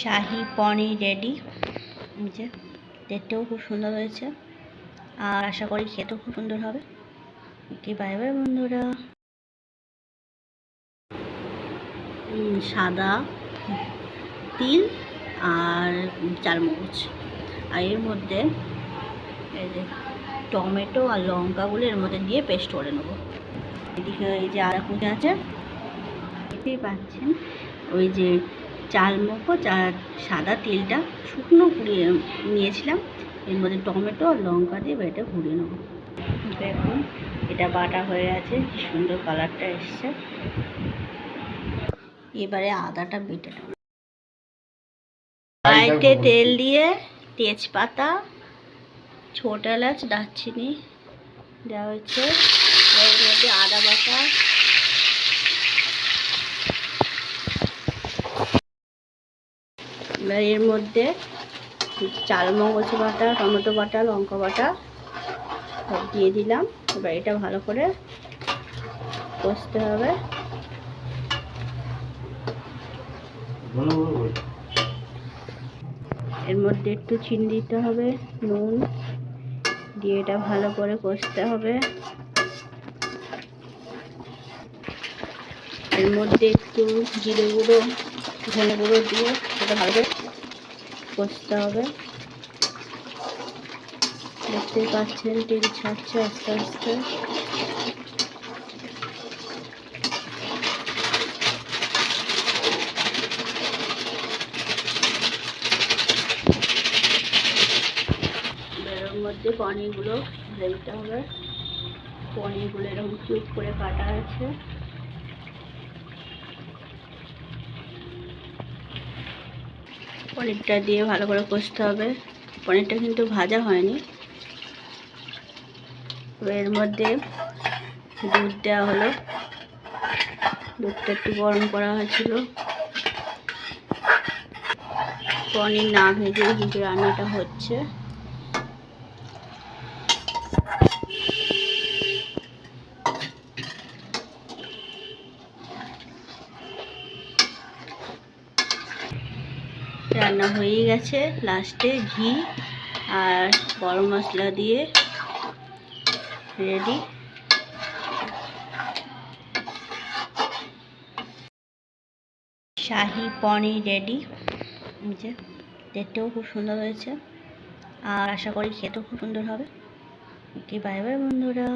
শাহী পনির ready. যে দেখতেও খুব সুন্দর হয়েছে আর আশা করি খেতেও খুব সুন্দর হবে। ওকে, বাই বাই বন্ধুরা। সাদা তিল আর চালমগজ, আর এর মধ্যে এই যে টমেটো আর লঙ্কাগুলো এর মধ্যে দিয়ে পেস্ট করে নেবো। এদিকে এই যে আদা কুচি আছে, দেখতেই পাচ্ছেন। ওই যে চালমগজ আর সাদা তিলটা শুকনো পুড়িয়ে নিয়েছিলাম, এর মধ্যে টমেটো আর লঙ্কা দিয়ে এটা পুড়িয়ে নেবো। দেখুন এটা বাটা হয়ে আছে, কি সুন্দর কালারটা এসছে। এবারে আদাটা বেটে নেব। কড়াইতে তেল দিয়ে তেজপাতা, ছোট এলাচ, দারচিনি দেওয়া হয়েছে। এর মধ্যে আদা বাটা, এবার এর মধ্যে চালমগজ বাটা, টমেটো বাটা, লঙ্কা বাটা সব দিয়ে দিলাম। এবার এটা ভালো করে কষতে হবে। এর মধ্যে একটু চিনি দিতে হবে, নুন দিয়ে এটা ভালো করে কষতে হবে। এর মধ্যে একটু জিরে গুঁড়ো, ধনে গুঁড়ো দিয়ে এটা ভালো করে কষতে হবে। দেখতেই পাচ্ছেন তেল ছাড়ছে আস্তে আস্তে। এর মধ্যে পনিরগুলো দিতে হবে। পনিরগুলো এরকম কিউব করে কাটা আছে। পনিরটা দিয়ে ভালো করে কষতে হবে। পনিরটা কিন্তু ভাজা হয়নি। এর মধ্যে দুধ দেওয়া হলো, দুধটা একটু গরম করা হয়েছিল। পনির না ভেজে কিন্তু রান্নাটা হচ্ছে। রান্না হয়ে গেছে, লাস্টে ঘি আর গরম মশলা দিয়ে রেডি। শাহী পনির রেডি। যে দেখতেও খুব সুন্দর হয়েছে আর আশা করি খেতেও খুব সুন্দর হবে। ওকে, বাই বাই বন্ধুরা।